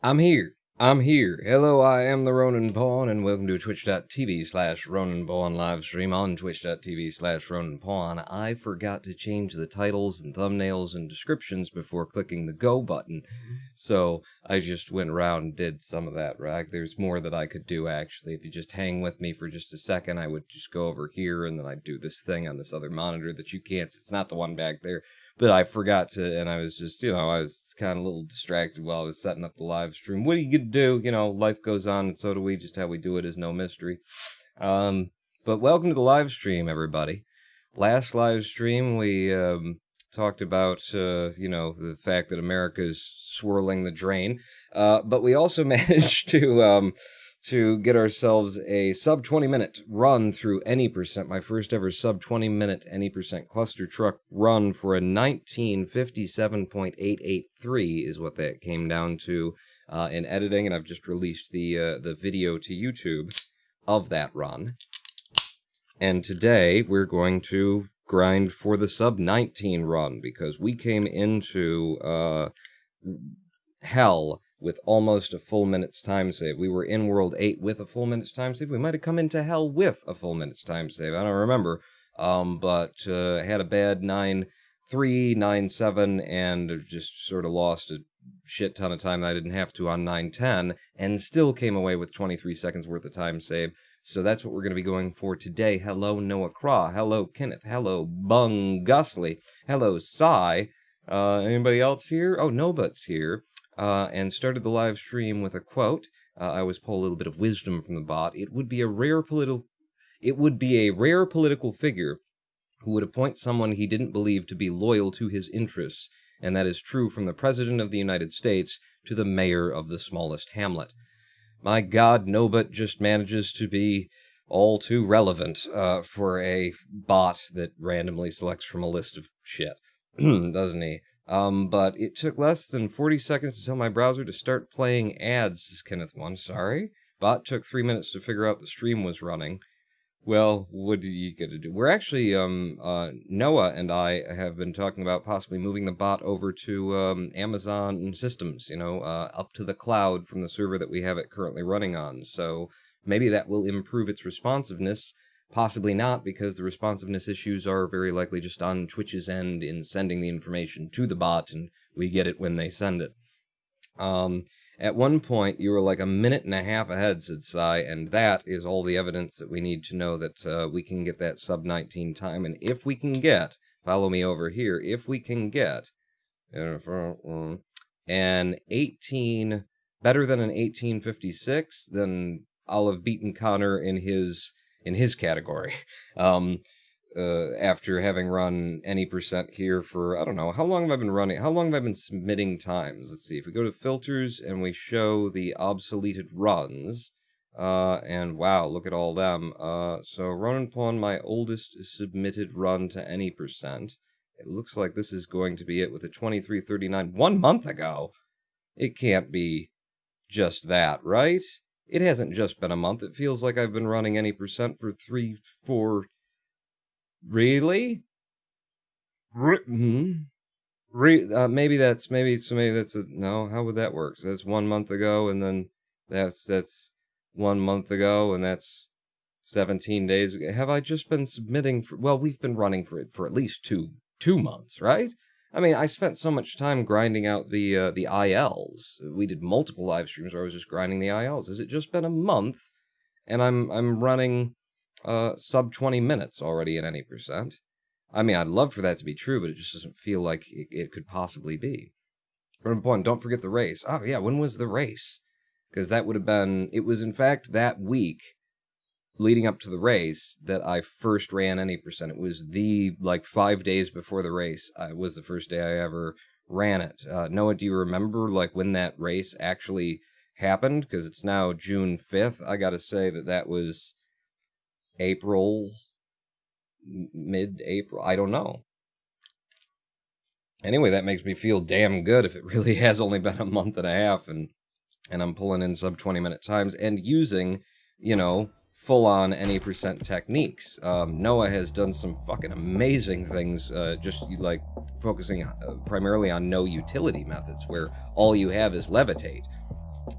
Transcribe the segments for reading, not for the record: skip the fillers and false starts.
I'm here. I'm here. Hello, I am the Ronan Pawn, and welcome to twitch.tv/Ronan Pawn livestream on twitch.tv/Ronan Pawn. I forgot to change the titles and thumbnails and descriptions before clicking the go button, so I just went around and did some of that, right? There's more that I could do, actually. If you just hang with me for just a second, I would just go over here, and then I'd do this thing on this other monitor that you can't. It's not the one back there. But I forgot to, and I was just, I was kind of a little distracted while I was setting up the live stream. What are you going to do? Life goes on, and so do we. Just how we do it is no mystery. But welcome to the live stream, everybody. Last live stream, we talked about, the fact that America is swirling the drain. But we also managed to get ourselves a sub 20-minute run through any percent. My first ever sub 20-minute any percent Clustertruck run for a 1957.883 is what that came down to in editing, and I've just released the video to YouTube of that run. And today we're going to grind for the sub 19 run because we came into hell with almost a full minute's time save. We were in World 8 with a full minute's time save. We might have come into hell with a full minute's time save. I don't remember. But had a bad 9-3, 9-7, and just sort of lost a shit ton of time that I didn't have to on 9-10, and still came away with 23 seconds worth of time save. So that's what we're going to be going for today. Hello, Noah Craw. Hello, Kenneth. Hello, Bung Gusley. Hello, Cy. Anybody else here? Oh, Nobut's here. And started the live stream with a quote. I always pull a little bit of wisdom from the bot. It would be a rare political figure who would appoint someone he didn't believe to be loyal to his interests, and that is true from the President of the United States to the mayor of the smallest hamlet. My God, Nobut just manages to be all too relevant for a bot that randomly selects from a list of shit, doesn't he? But it took less than 40 seconds to tell my browser to start playing ads, says Kenneth 1. Sorry. Bot took 3 minutes to figure out the stream was running. Well, what are you gonna do? We're actually, Noah and I have been talking about possibly moving the bot over to, Amazon systems, up to the cloud from the server that we have it currently running on. So maybe that will improve its responsiveness. Possibly not, because the responsiveness issues are very likely just on Twitch's end in sending the information to the bot, and we get it when they send it. At one point, you were like a minute and a half ahead, said Cy, and that is all the evidence that we need to know that we can get that sub 19 time. And if we can get, follow me over here, if we can get an 18, better than an 1856, then I'll have beaten Connor in his category, after having run any percent here for, I don't know, how long have I been running? How long have I been submitting times? Let's see, if we go to filters and we show the obsoleted runs, and wow, look at all them. So Ronan Pawn, my oldest submitted run to any percent. It looks like this is going to be it with a 23:39, 1 month ago. It can't be just that, right? It hasn't just been a month. It feels like I've been running any percent for 3, 4... Really? Maybe that's no, how would that work? So that's 1 month ago, and then that's 1 month ago, and that's 17 days ago. Have I just been submitting for, well, we've been running for it for at least two months, right? I mean, I spent so much time grinding out the ILs. We did multiple live streams where I was just grinding the ILs. Has it just been a month, and I'm running sub 20 minutes already at any percent? I mean, I'd love for that to be true, but it just doesn't feel like it could possibly be. Very important. Don't forget the race. Oh yeah, when was the race? Because that would have been. It was in fact that week leading up to the race that I first ran any percent. It was 5 days before the race. It was the first day I ever ran it. Noah, do you remember when that race actually happened? Because it's now June 5th. I gotta say that was April, mid-April. I don't know. Anyway, that makes me feel damn good if it really has only been a month and a half and I'm pulling in sub 20-minute times and using, full-on any percent techniques. Noah has done some fucking amazing things, just focusing primarily on no utility methods, where all you have is levitate.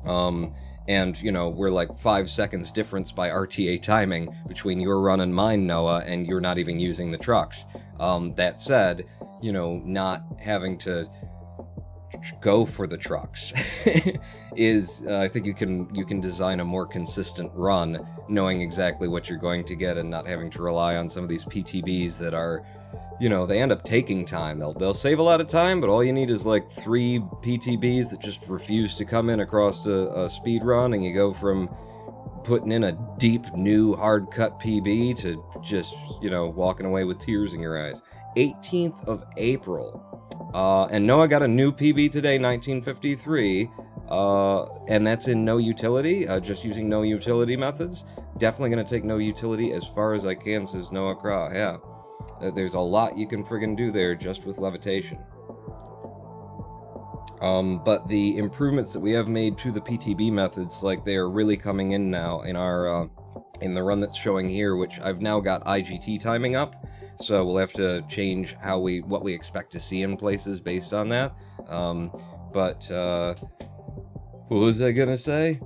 And, you know, we're like 5 seconds difference by RTA timing between your run and mine, Noah, and you're not even using the trucks. That said, you know, not having to go for the trucks is, I think you can design a more consistent run, knowing exactly what you're going to get and not having to rely on some of these PTBs that are, you know, they end up taking time. They'll save a lot of time, but all you need is like 3 PTBs that just refuse to come in across a speed run, and you go from putting in a deep, new, hard-cut PB to just, you know, walking away with tears in your eyes. 18th of April. And Noah got a new PB today, 1953, and that's in no utility, just using no utility methods. Definitely going to take no utility as far as I can, says Noah Craw. Yeah. There's a lot you can friggin' do there just with levitation. But the improvements that we have made to the PTB methods, like, they are really coming in now in our, in the run that's showing here, which I've now got IGT timing up. So we'll have to change what we expect to see in places based on that. What was I gonna say?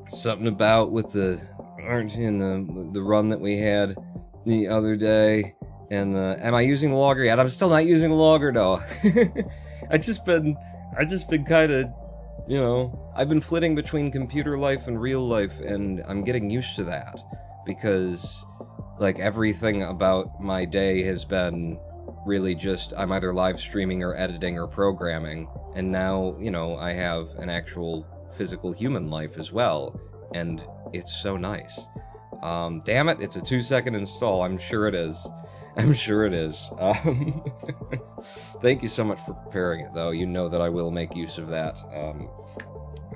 Something about with the run that we had the other day. And am I using the logger yet? I'm still not using the logger though. I just been kind of, you know, I've been flitting between computer life and real life, and I'm getting used to that because, like, everything about my day has been really just I'm either live streaming or editing or programming, and now, you know, I have an actual physical human life as well, and it's so nice. Damn it, it's a 2-second install. I'm sure it is. I'm sure it is. Thank you so much for preparing it, though. You know that I will make use of that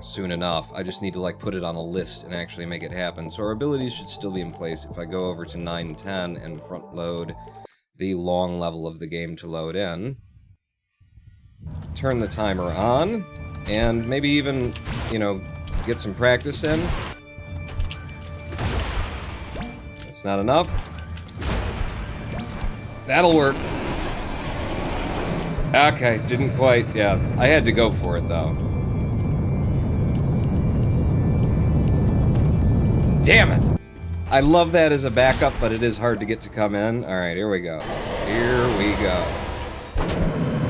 soon enough. I just need to, like, put it on a list and actually make it happen. So our abilities should still be in place. If I go over to 910 and front load the long level of the game to load in, turn the timer on, and maybe even, you know, get some practice in. That's not enough. That'll work. Okay, didn't quite, yeah. I had to go for it, though. Damn it! I love that as a backup, but it is hard to get to come in. Alright, here we go. Here we go.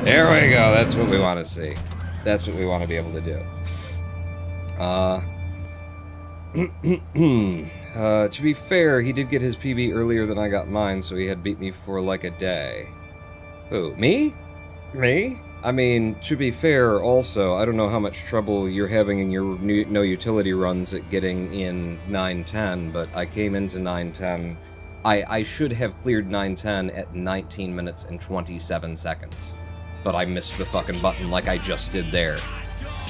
There we go, that's what we want to see. That's what we want to be able to do. To be fair, he did get his PB earlier than I got mine, so he had beat me for like a day. Who, me? Me? I mean, to be fair, also, I don't know how much trouble you're having in your no utility runs at getting in 910, but I came into 910. I should have cleared 910 at 19 minutes and 27 seconds. But I missed the fucking button like I just did there.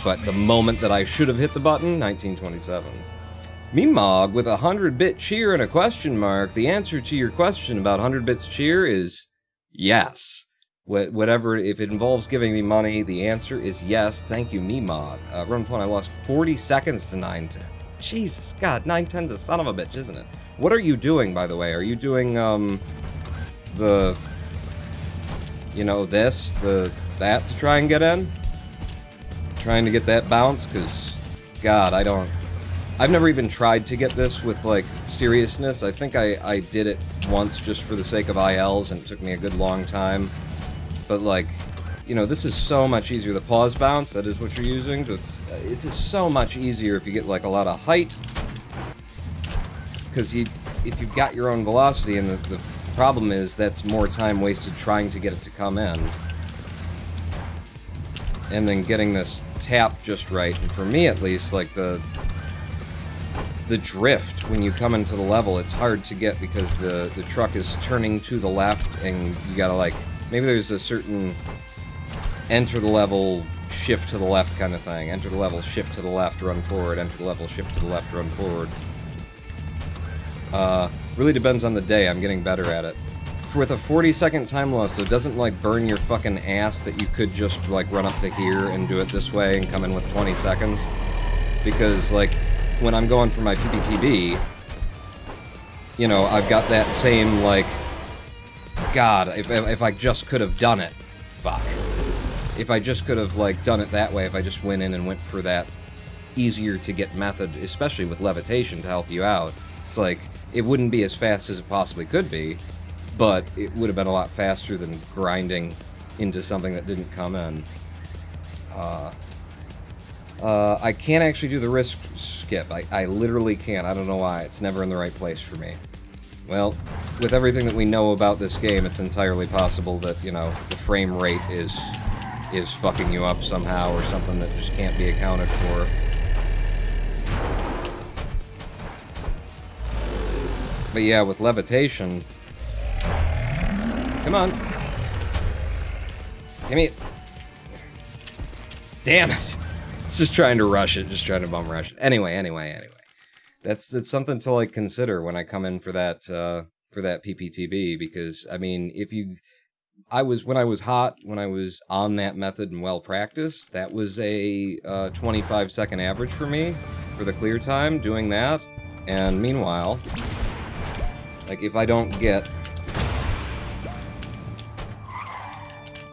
But the moment that I should have hit the button, 1927. Meemog with a 100-bit cheer and a question mark. The answer to your question about 100 bits cheer is yes. Whatever, if it involves giving me money, the answer is yes. Thank you, Meemog. Run point, I lost 40 seconds to 910. Jesus, God, 910's a son of a bitch, isn't it? What are you doing, by the way? Are you doing, the, you know, that to try and get in? Trying to get that bounce? Because, God, I've never even tried to get this with, like, seriousness. I think I did it once just for the sake of ILs, and it took me a good long time. But, like, you know, this is so much easier. The pause bounce, that is what you're using. It's just so much easier if you get, like, a lot of height. Because if you've got your own velocity, and the problem is that's more time wasted trying to get it to come in. And then getting this tap just right. And for me, at least, like, the drift, when you come into the level, it's hard to get because the truck is turning to the left, and you gotta, like, maybe there's a certain enter the level, shift to the left kind of thing. Enter the level, shift to the left, run forward. Enter the level, shift to the left, run forward. Really depends on the day. I'm getting better at it. With a 40-second time loss, so it doesn't, like, burn your fucking ass that you could just, like, run up to here and do it this way and come in with 20 seconds. Because, like, when I'm going for my PPTB, you know, I've got that same, like, God, if I just could have done it, fuck. If I just could have, like, done it that way, if I just went in and went for that easier to get method, especially with levitation, to help you out. It's like, it wouldn't be as fast as it possibly could be, but it would have been a lot faster than grinding into something that didn't come in. I can't actually do the risk skip. I literally can't. I don't know why. It's never in the right place for me. Well, with everything that we know about this game, it's entirely possible that, you know, the frame rate is fucking you up somehow, or something that just can't be accounted for. But yeah, with levitation... Come on. Give me... Damn it! It's just trying to rush it, just trying to bum rush it. Anyway. It's something to, like, consider when I come in for that PPTB, because, I mean, when I was hot, when I was on that method and well practiced, that was a 25-second average for me, for the clear time, doing that. And meanwhile, like, if I don't get...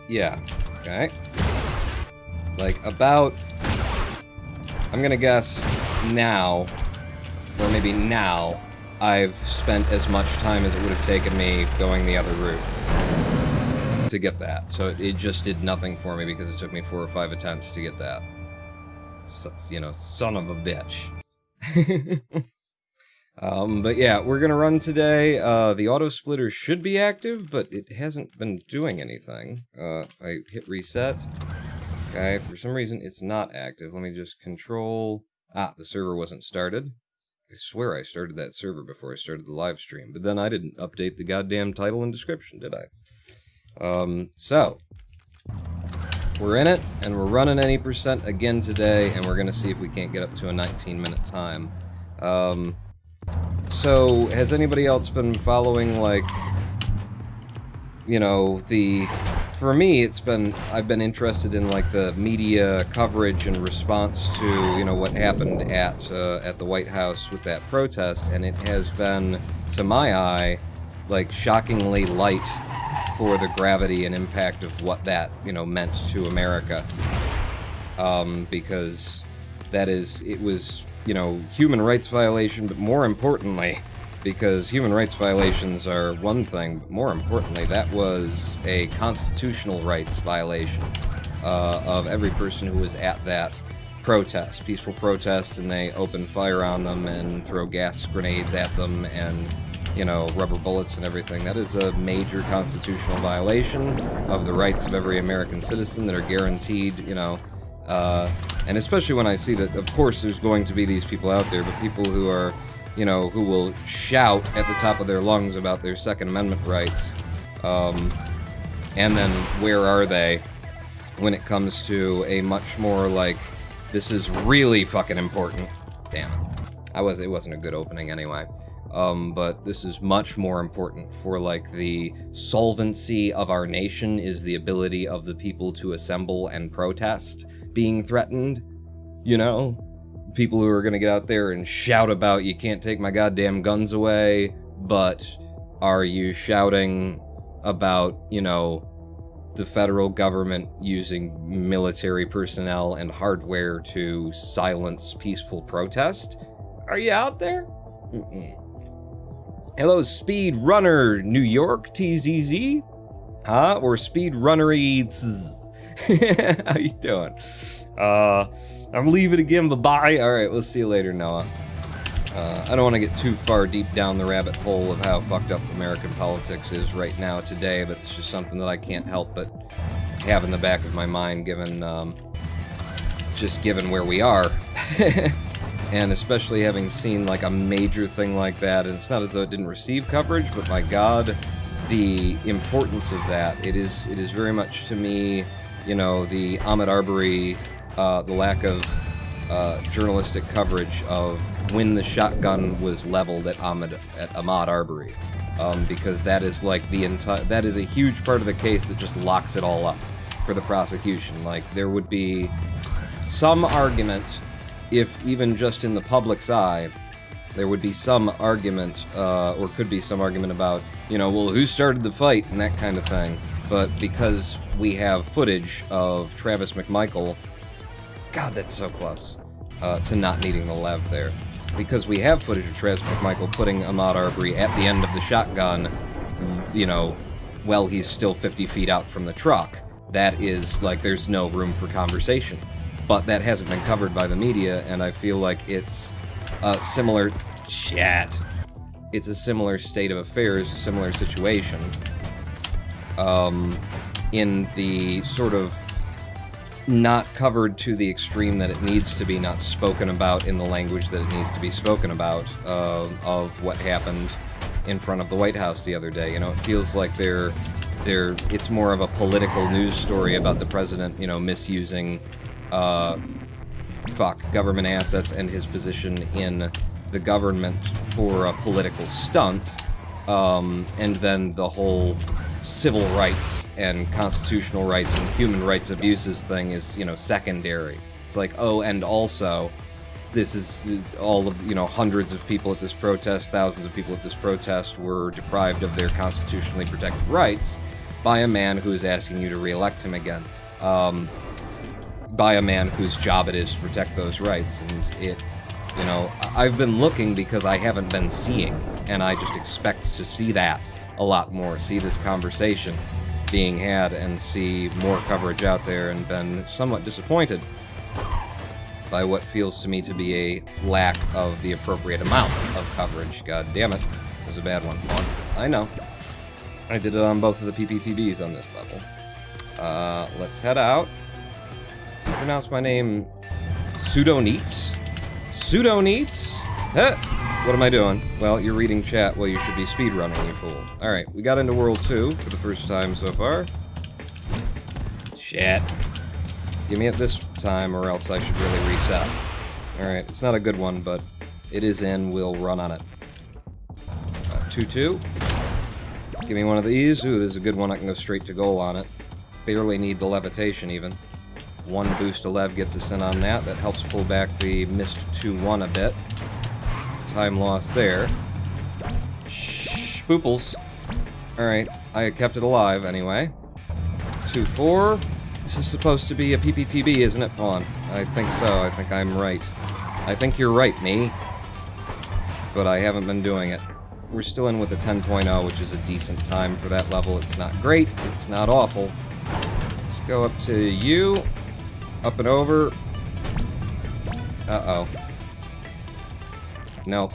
Yeah, okay. Like, about... I'm gonna guess now, or maybe now, I've spent as much time as it would have taken me going the other route to get that. So it just did nothing for me because it took me 4 or 5 attempts to get that. So, you know, son of a bitch. But yeah, we're gonna run today. The auto splitter should be active, but it hasn't been doing anything. If I hit reset, okay, for some reason it's not active. Let me just control... Ah, the server wasn't started. I swear I started that server before I started the live stream, but then I didn't update the goddamn title and description, did I? So, we're in it, and we're running any percent again today, and we're gonna see if we can't get up to a 19-minute time. So, has anybody else been following, like, you know, for me, I've been interested in, like, the media coverage and response to, you know, what happened at the White House with that protest, and it has been, to my eye, like, shockingly light for the gravity and impact of what that, you know, meant to America. Because it was, you know, human rights violation, but more importantly, because human rights violations are one thing, but more importantly, that was a constitutional rights violation of every person who was at that protest, peaceful protest, and they open fire on them and throw gas grenades at them and, you know, rubber bullets and everything. That is a major constitutional violation of the rights of every American citizen that are guaranteed, you know, and especially when I see that, of course, there's going to be these people out there, but people who are, you know, who will shout at the top of their lungs about their Second Amendment rights, and then where are they when it comes to a much more, like, this is really fucking important. Damn it. It wasn't a good opening anyway. But this is much more important for, like, the solvency of our nation is the ability of the people to assemble and protest being threatened, you know? People who are gonna get out there and shout about, you can't take my goddamn guns away, but are you shouting about, you know, the federal government using military personnel and hardware to silence peaceful protest? Are you out there? Hello, Speedrunner New York, TZZ? Huh? Or Speedrunnery... How you doing? I'm leaving again, bye-bye. Alright, we'll see you later, Noah. I don't want to get too far deep down the rabbit hole of how fucked up American politics is right now today, but it's just something that I can't help but have in the back of my mind given, just given where we are. And especially having seen, like, a major thing like that, and it's not as though it didn't receive coverage, but my god, the importance of that, it is very much to me, you know, the Ahmaud Arbery, the lack of journalistic coverage of when the shotgun was leveled at Ahmaud Arbery, because that is like that is a huge part of the case that just locks it all up for the prosecution. Like, there would be some argument, if even just in the public's eye, there would be some argument, or could be some argument about, you know, well, who started the fight and that kind of thing. But because we have footage of Travis McMichael, God, that's so close. to not needing the lev there. Because we have footage of Travis McMichael putting Ahmaud Arbery at the end of the shotgun, you know, while he's still 50 feet out from the truck. That is, like, there's no room for conversation. But that hasn't been covered by the media, and I feel like it's a similar... Shit. It's a similar state of affairs, a similar situation. In the sort of not covered to the extreme that it needs to be, not spoken about in the language that it needs to be spoken about, of what happened in front of the White House the other day. You know, it feels like it's more of a political news story about the president, you know, misusing, government assets and his position in the government for a political stunt, and then the whole civil rights and constitutional rights and human rights abuses thing is, you know, secondary. It's like, oh, and also, this is all of, you know, hundreds of people at this protest, thousands of people at this protest were deprived of their constitutionally protected rights by a man who is asking you to re-elect him again. By a man whose job it is to protect those rights. And it, you know, I've been looking because I haven't been seeing, and I just expect to see that a lot more, see this conversation being had and see more coverage out there, and been somewhat disappointed by what feels to me to be a lack of the appropriate amount of coverage. God damn it. It was a bad one. I know. I did it on both of the PPTBs on this level. Let's head out. Pronounce my name Pseudoneats? Pseudoneats? Huh? What am I doing? Well, you're reading chat while you should be speedrunning, you fool. Alright, we got into World 2 for the first time so far. Shit. Give me it this time or else I should really reset. Alright, it's not a good one, but it is in. We'll run on it. 2-2. Give me one of these. Ooh, this is a good one. I can go straight to goal on it. Barely need the levitation, even. One boost to lev gets us in on that. That helps pull back the missed 2-1 a bit. Time lost there. Spooples. Alright, I kept it alive anyway. 2-4. This is supposed to be a PPTB, isn't it, Pawn? I think so. I think I'm right. I think you're right, me. But I haven't been doing it. We're still in with a 10.0, which is a decent time for that level. It's not great. It's not awful. Let's go up to you. Up and over. Uh-oh. Nope.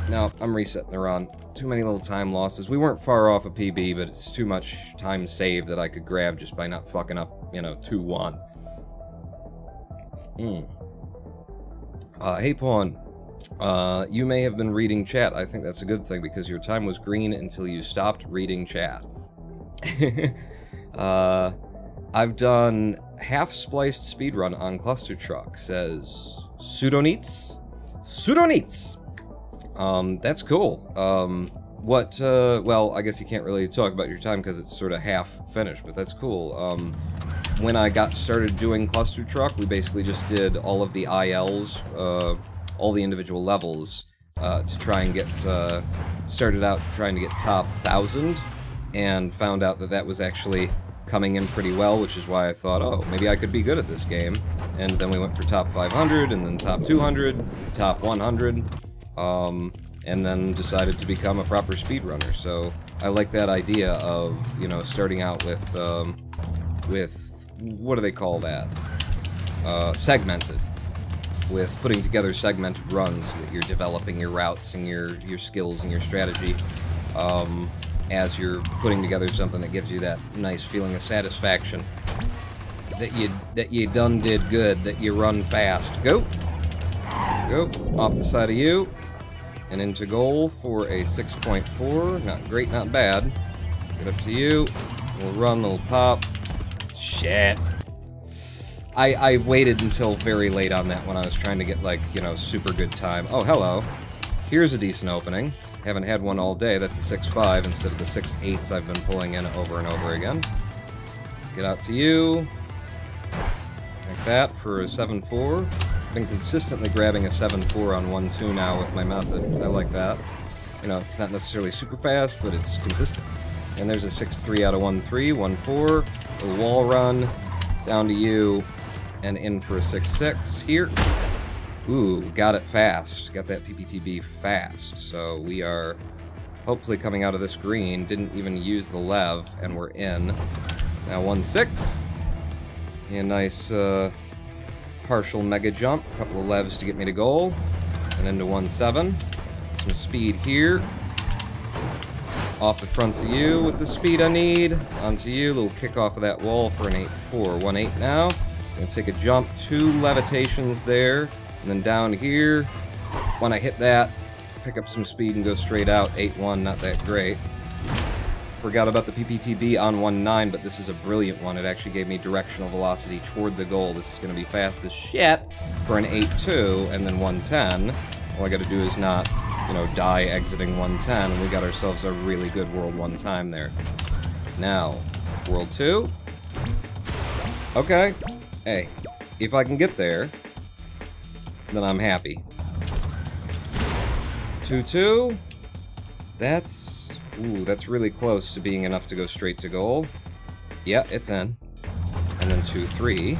Nope, I'm resetting the run. Too many little time losses. We weren't far off a PB, but it's too much time saved that I could grab just by not fucking up, you know, 2-1. Hey, Pawn. You may have been reading chat. I think that's a good thing, because your time was green until you stopped reading chat. I've done half-spliced speedrun on Clustertruck, says Pseudoneats. Pseudoneats! That's cool. Well, I guess you can't really talk about your time because it's sort of half-finished, but that's cool. When I got started doing Clustertruck, we basically just did all of the ILs, all the individual levels, to try and get, started out trying to get top 1,000, and found out that that was actually coming in pretty well, which is why I thought, oh, maybe I could be good at this game. And then we went for top 500, and then top 200, top 100, and then decided to become a proper speedrunner. So I like that idea of, you know, starting out with what do they call that? Segmented. With putting together segmented runs, so that you're developing your routes and your skills and your strategy, as you're putting together something that gives you that nice feeling of satisfaction. That you done did good, that you run fast. Go! Go, off the side of you, and into goal for a 6.4. Not great, not bad. Get up to you, little run, little pop. Shit. I waited until very late on that when I was trying to get, like, you know, super good time. Oh, hello. Here's a decent opening. Haven't had one all day. That's a 6.5 instead of the 6.8s I've been pulling in over and over again. Get out to you. Like that for a 7.4. I've been consistently grabbing a 7.4 on 1-2 now with my method. I like that. You know, it's not necessarily super fast, but it's consistent. And there's a 6.3 out of 1.3, 1.4. Little wall run. Down to you. And in for a 6.6 here. Ooh, got it fast. Got that PPTB fast. So we are hopefully coming out of this green. Didn't even use the lev, and we're in. Now 1-6. A nice partial mega jump. A couple of levs to get me to goal. And into 1-7. Some speed here. Off the fronts of you with the speed I need. Onto you. Little kick off of that wall for an 8-4. 1-8 now. Gonna take a jump. 2 levitations there. And then down here. When I hit that, pick up some speed and go straight out. 8-1, not that great. Forgot about the PPTB on 1-9, but this is a brilliant one. It actually gave me directional velocity toward the goal. This is going to be fast as shit for an 8-2, and then 1-10. All I got to do is not, you know, die exiting 1-10, and we got ourselves a really good World 1 time there. Now, World 2. Okay. Hey, if I can get there, then I'm happy. 2-2. That's really close to being enough to go straight to goal. Yeah, it's in. And then 2-3.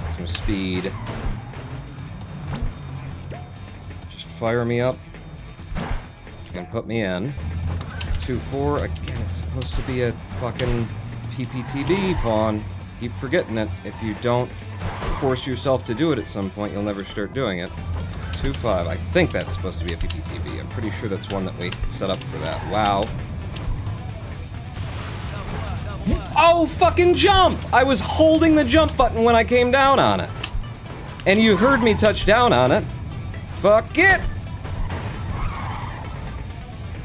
Some speed. Just fire me up. And put me in. 2-4. Again, it's supposed to be a fucking PPTB pawn. Keep forgetting it. If you don't force yourself to do it at some point, you'll never start doing it. 2-5. I think that's supposed to be a PPTB. I'm pretty sure that's one that we set up for that. Wow. Oh, fucking jump! I was holding the jump button when I came down on it. And you heard me touch down on it. Fuck it!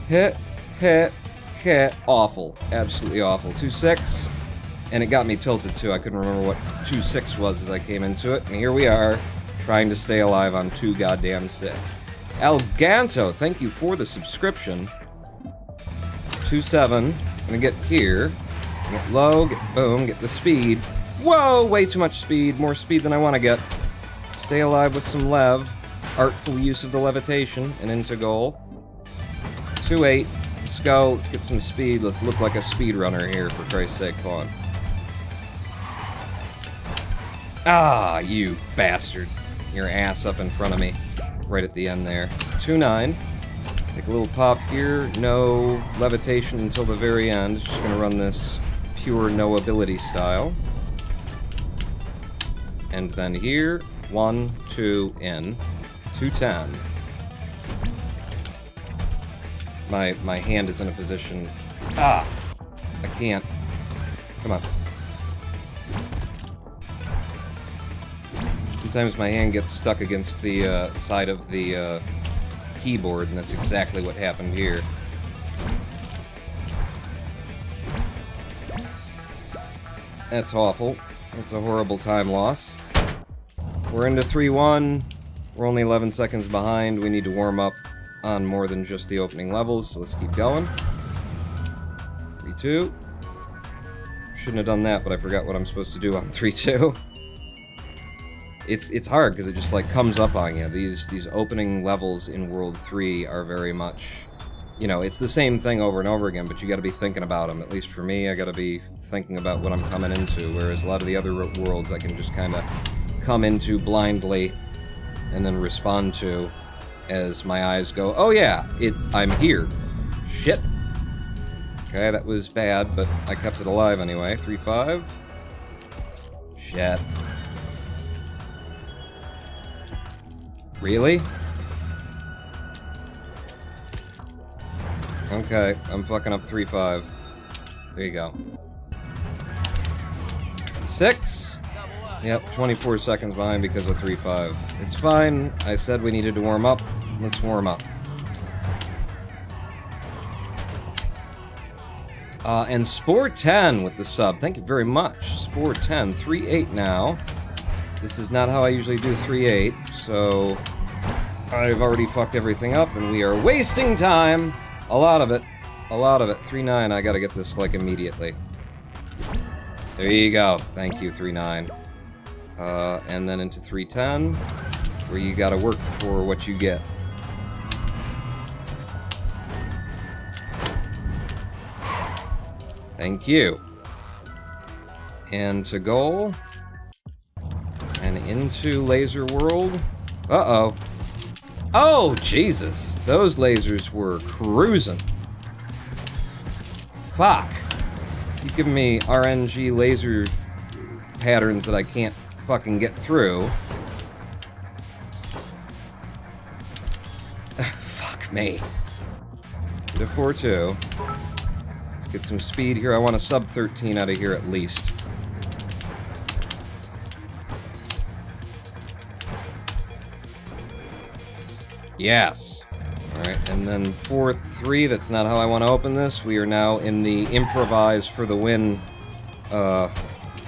Hit. Awful. Absolutely awful. 2-6. And it got me tilted too. I couldn't remember what 2-6 was as I came into it. And here we are. Trying to stay alive on 2 goddamn 6. Alganto, thank you for the subscription. 2-7. Gonna get here. Get low, get boom, get the speed. Whoa, way too much speed. More speed than I want to get. Stay alive with some lev. Artful use of the levitation and into goal. 2-8. Let's go. Let's get some speed. Let's look like a speedrunner here, for Christ's sake. Come on. Ah, you bastard. Your ass up in front of me. Right at the end there. 2-9. Take a little pop here. No levitation until the very end. Just gonna run this pure no ability style. And then here. 1, 2, in. 2-10. My hand is in a position... Ah! I can't. Come on. Sometimes my hand gets stuck against the side of the keyboard, and that's exactly what happened here. That's awful. That's a horrible time loss. We're into 3-1. We're only 11 seconds behind. We need to warm up on more than just the opening levels, so let's keep going. 3-2. Shouldn't have done that, but I forgot what I'm supposed to do on 3-2. It's hard because it just like comes up on you. These opening levels in World 3 are very much, you know, it's the same thing over and over again, but you got to be thinking about them. At least for me, I got to be thinking about what I'm coming into. Whereas a lot of the other worlds, I can just kind of come into blindly and then respond to as my eyes go, oh yeah, I'm here. Shit. Okay, that was bad, but I kept it alive anyway. 3-5. Shit. Really? Okay, I'm fucking up 3-5. There you go. 6? Yep, 24 seconds behind because of 3-5. It's fine. I said we needed to warm up. Let's warm up. And Spore10 with the sub. Thank you very much. Spore10, 3-8 now. This is not how I usually do 3-8, so I've already fucked everything up, and we are wasting time. A lot of it. A lot of it. 3-9, I gotta get this, like, immediately. There you go. Thank you, 3-9. And then into 3-10, where you gotta work for what you get. Thank you. And to goal. And into Laser World. Uh-oh. Oh, Jesus. Those lasers were cruising. Fuck. Keep giving me RNG laser patterns that I can't fucking get through. Fuck me. Get a 4-2. Let's get some speed here. I want a sub-13 out of here at least. Yes. Alright, and then 4-3, that's not how I want to open this. We are now in the improvise for the win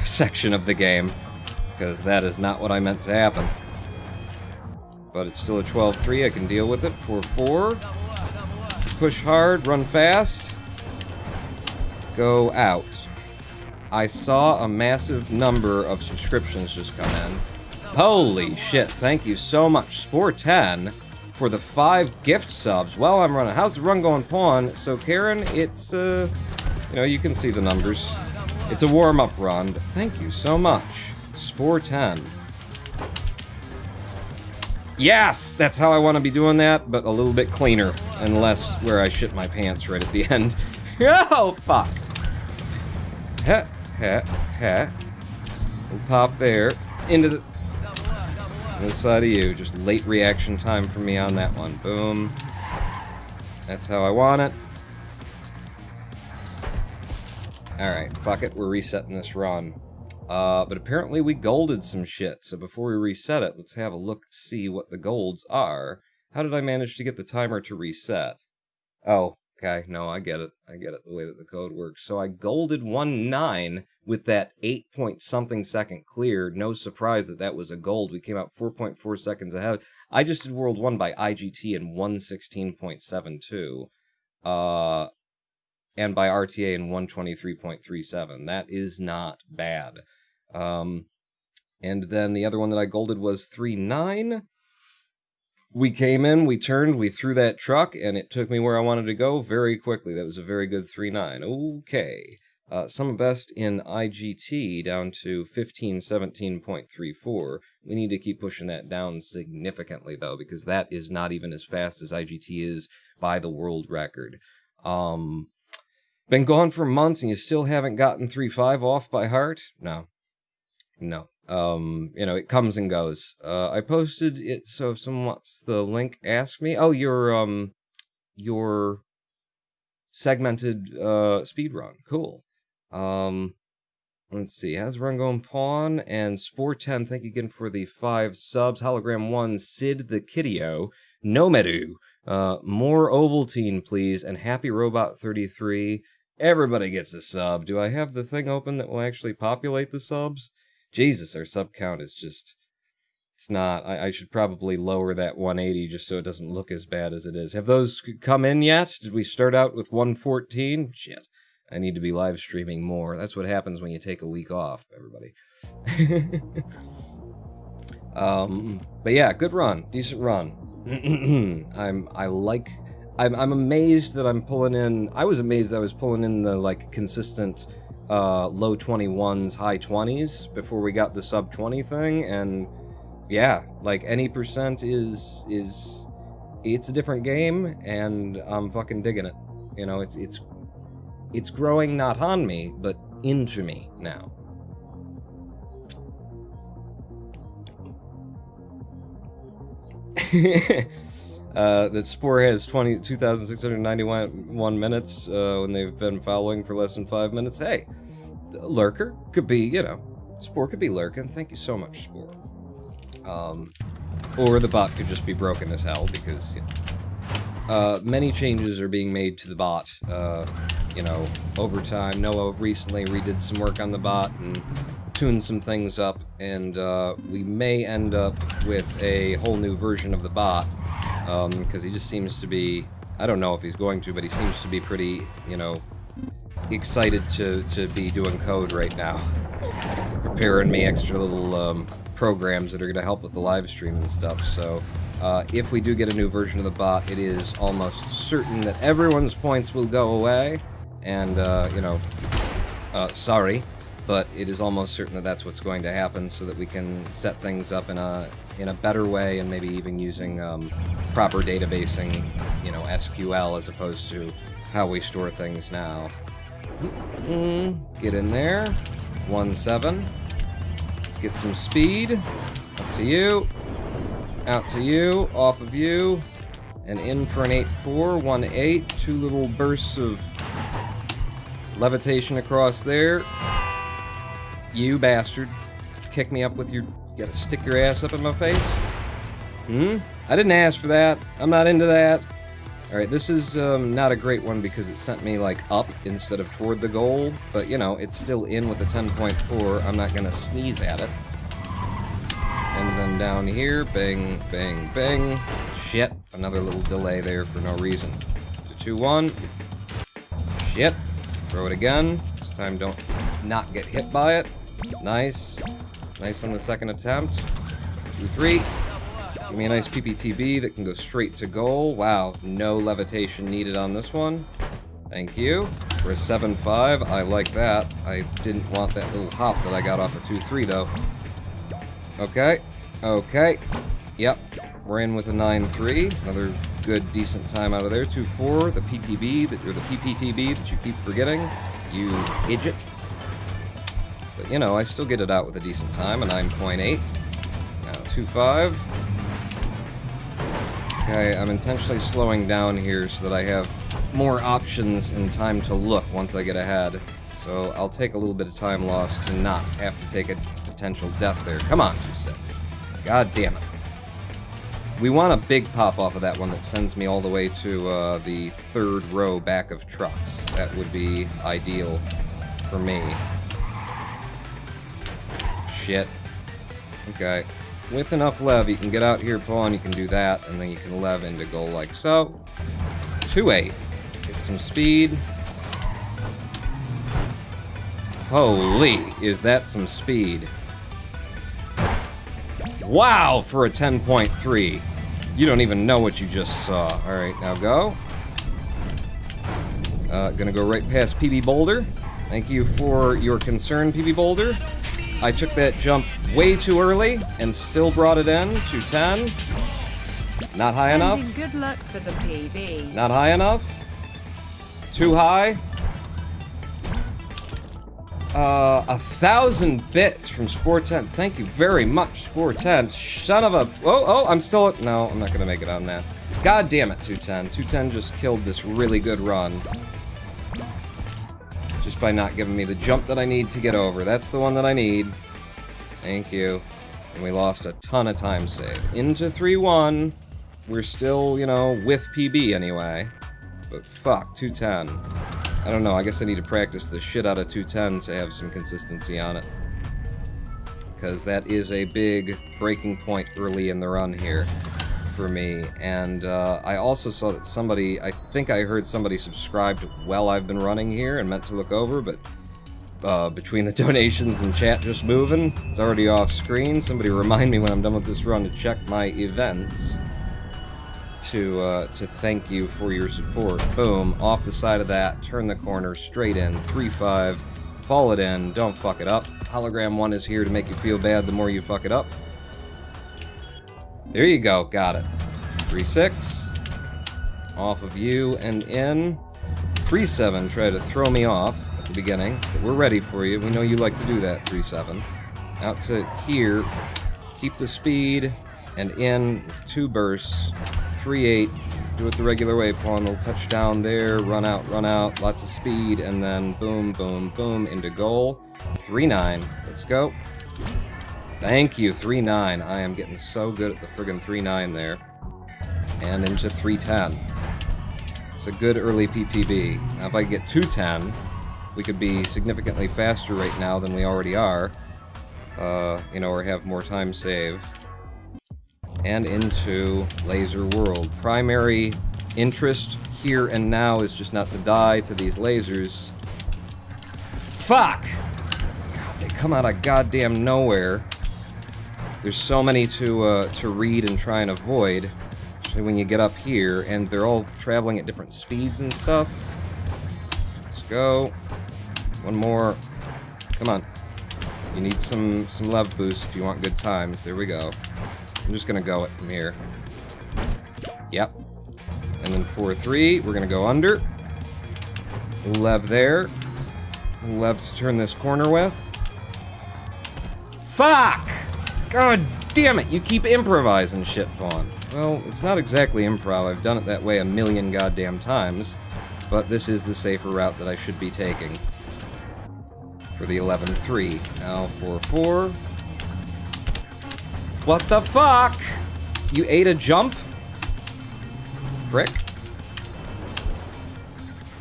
section of the game, because that is not what I meant to happen. But it's still a 12-3, I can deal with it. 4-4. Push hard, run fast. Go out. I saw a massive number of subscriptions just come in. Holy shit, thank you so much. Spore 10 for the 5 gift subs while I'm running. How's the run going, Pawn? So, Karen, it's, you know, you can see the numbers. It's a warm-up run, but thank you so much. Spore 10. Yes! That's how I want to be doing that, but a little bit cleaner, and less where I shit my pants right at the end. Oh, fuck! Heh, heh, heh. We'll pop there. Into the... inside of you. Just late reaction time for me on that one. Boom. That's how I want it. Alright, fuck it. We're resetting this run. But apparently we golded some shit, so before we reset it, let's have a look, see what the golds are. How did I manage to get the timer to reset? Oh, okay, no, I get it. I get it, the way that the code works. So I golded 1-9 with that 8-point-something second clear. No surprise that that was a gold. We came out 4.4 seconds ahead. I just did World 1 by IGT in 1:16.72. And by RTA in 1:23.37. That is not bad. And then the other one that I golded was 3-9. We came in, we turned, we threw that truck, and it took me where I wanted to go very quickly. That was a very good 3-9. Okay. Sum best in IGT down to 15:17.34. We need to keep pushing that down significantly, though, because that is not even as fast as IGT is by the world record. Been gone for months and you still haven't gotten 3.5 off by heart? No. No. You know, it comes and goes. I posted it, so if someone wants the link, ask me. Oh, your segmented, speedrun. Cool. Let's see. How's the run going, Pawn? And Spore 10, thank you again for the 5 subs. Hologram 1, Sid the Kiddio. Nomedu. More Ovaltine, please. And Happy Robot 33. Everybody gets a sub. Do I have the thing open that will actually populate the subs? Jesus, our sub count is just... it's not. I should probably lower that 180 just so it doesn't look as bad as it is. Have those come in yet? Did we start out with 114? Shit. I need to be live streaming more. That's what happens when you take a week off, everybody. But yeah, good run. Decent run. I'm amazed that I'm pulling in... I was amazed that I was pulling in the, like, consistent low 21s, high 20s before we got the sub 20 thing, and yeah, like, any percent is... it's a different game, and I'm fucking digging it. You know, it's growing not on me, but into me now. That Spore has 2,691 minutes when they've been following for less than 5 minutes. Hey, lurker could be, you know, Spore could be lurking. Thank you so much, Spore. Or the bot could just be broken as hell because, you know, many changes are being made to the bot, you know, over time. Noah recently redid some work on the bot and tuned some things up, and we may end up with a whole new version of the bot, because he just seems to be, I don't know if he's going to, but he seems to be pretty, you know, excited to be doing code right now. Preparing me extra little programs that are going to help with the live stream and stuff, so if we do get a new version of the bot, it is almost certain that everyone's points will go away, and, you know, sorry, but it is almost certain that that's what's going to happen, so that we can set things up in a better way, and maybe even using proper databasing, you know, SQL, as opposed to how we store things now. Get in there. 1-7. Let's get some speed. Up to you. Out to you. Off of you. And in for an 8-4. 1-8. 2 little bursts of levitation across there. You bastard. Kick me up with your... You gotta stick your ass up in my face? I didn't ask for that. I'm not into that. Alright, this is not a great one because it sent me, like, up instead of toward the goal. But, you know, it's still in with a 10.4. I'm not gonna sneeze at it. And then down here, bang, bang, bang. Shit. Another little delay there for no reason. 2-1. Shit. Throw it again. This time don't not get hit by it. Nice. Nice on the second attempt. 2-3. Give me a nice PPTB that can go straight to goal. Wow, no levitation needed on this one. Thank you. For a 7-5, I like that. I didn't want that little hop that I got off of 2-3, though. Okay. Okay. Yep. We're in with a 9-3. Another good, decent time out of there. 2-4. The PTB, or the PPTB that you keep forgetting. You idiot. But, you know, I still get it out with a decent time, a 9.8. Now, 2-5. Okay, I'm intentionally slowing down here so that I have more options and time to look once I get ahead. So I'll take a little bit of time loss to not have to take a potential death there. Come on, 2-6. God damn it. We want a big pop off of that one that sends me all the way to the third row back of trucks. That would be ideal for me. Shit. Okay. With enough lev, you can get out here, pawn, you can do that, and then you can lev into goal like so. 2-8. Get some speed. Holy, is that some speed. Wow, for a 10.3. You don't even know what you just saw. Alright, now go. Gonna go right past PB Boulder. Thank you for your concern, PB Boulder. I took that jump way too early and still brought it in to 10. Not high enough. Good luck for the PB. Not high enough. Too high. 1,000 bits from Sport10. Thank you very much, Sport10. Son of a... Oh, I'm still... No, I'm not going to make it on that. God damn it, 210. 210 just killed this really good run. Just by not giving me the jump that I need to get over. That's the one that I need. Thank you. And we lost a ton of time save. Into 3-1. We're still, you know, with PB anyway. But fuck, 210. I don't know, I guess I need to practice the shit out of 210 to have some consistency on it. Because that is a big breaking point early in the run here for me. And I also saw that somebody, I think I heard somebody subscribed while I've been running here and meant to look over, but between the donations and chat just moving, it's already off screen. Somebody remind me when I'm done with this run to check my events to thank you for your support. Boom, off the side of that, turn the corner, straight in, 3-5, fall it in, don't fuck it up. Hologram 1 is here to make you feel bad the more you fuck it up. There you go, got it. 3-6, off of you and in. 3-7, try to throw me off at the beginning, but we're ready for you. We know you like to do that, 3-7. Out to here, keep the speed, and in with 2 bursts. 3-8, do it the regular way, pawn, little touchdown there, run out, lots of speed, and then boom, boom, boom, into goal. 3-9, let's go. Thank you, 3-9. I am getting so good at the friggin' 3-9 there. And into 3-10. It's a good early PTB. Now if I get 2-10, we could be significantly faster right now than we already are. You know, or have more time save. And into Laser World. Primary interest here and now is just not to die to these lasers. Fuck! God, they come out of goddamn nowhere. There's so many to read and try and avoid, especially when you get up here, and they're all traveling at different speeds and stuff. Let's go. One more. Come on. You need some love boost if you want good times. There we go. I'm just gonna go it from here. Yep. And then 4-3, we're gonna go under. Lev there. Lev to turn this corner with. Fuck! God damn it, you keep improvising shit, Vaughn. Well, it's not exactly improv. I've done it that way a million goddamn times. But this is the safer route that I should be taking. For the 11-3. Now 4-4. What the fuck? You ate a jump? Prick.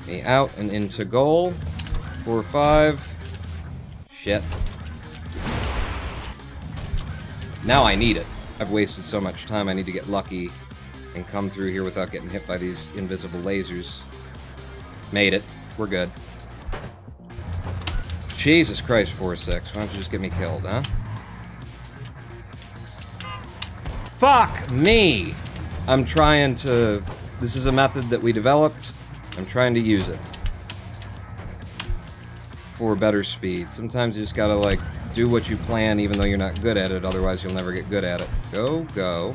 Me out and into goal. 4-5. Shit. Now I need it. I've wasted so much time, I need to get lucky and come through here without getting hit by these invisible lasers. Made it. We're good. Jesus Christ, 4-6. Why don't you just get me killed, huh? Fuck me! I'm trying to... This is a method that we developed. I'm trying to use it. For better speed. Sometimes you just gotta, like, do what you plan even though you're not good at it, otherwise you'll never get good at it. Go, go.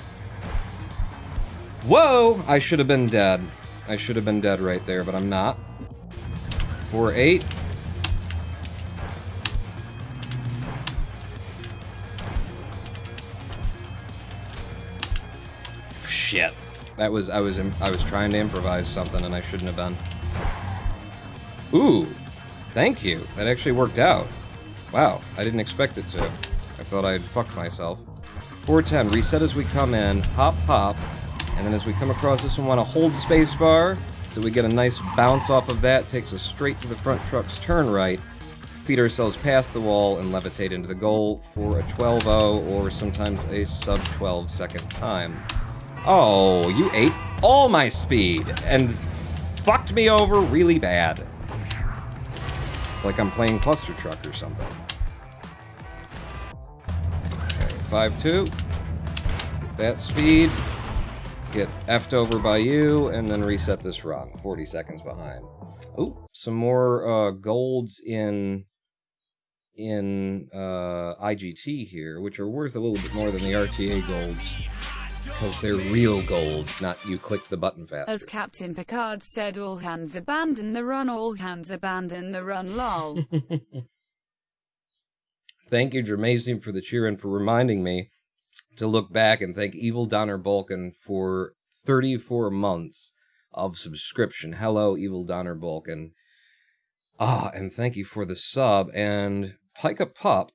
Whoa! I should have been dead. I should have been dead right there, but I'm not. 4-8. Shit. That was, I was trying to improvise something and I shouldn't have done. Ooh. Thank you. That actually worked out. Wow, I didn't expect it to. I thought I'd fucked myself. 4-10, reset as we come in, hop, hop, and then as we come across this one, want to hold spacebar, so we get a nice bounce off of that, takes us straight to the front truck's turn right, feed ourselves past the wall, and levitate into the goal for a 12-0, or sometimes a sub-12 second time. Oh, you ate all my speed, and fucked me over really bad. Like I'm playing Clustertruck or something. Okay, 5-2. Get that speed. Get effed over by you, and then reset this run. 40 seconds behind. Ooh, some more golds in IGT here, which are worth a little bit more than the RTA golds. Because they're real golds, not you clicked the button faster. As Captain Picard said, all hands abandon the run, all hands abandon the run, lol. Thank you, Jermazium, for the cheer and for reminding me to look back and thank Evil Donner Balkan for 34 months of subscription. Hello, Evil Donner Balkan. And thank you for the sub, and Pika Pup.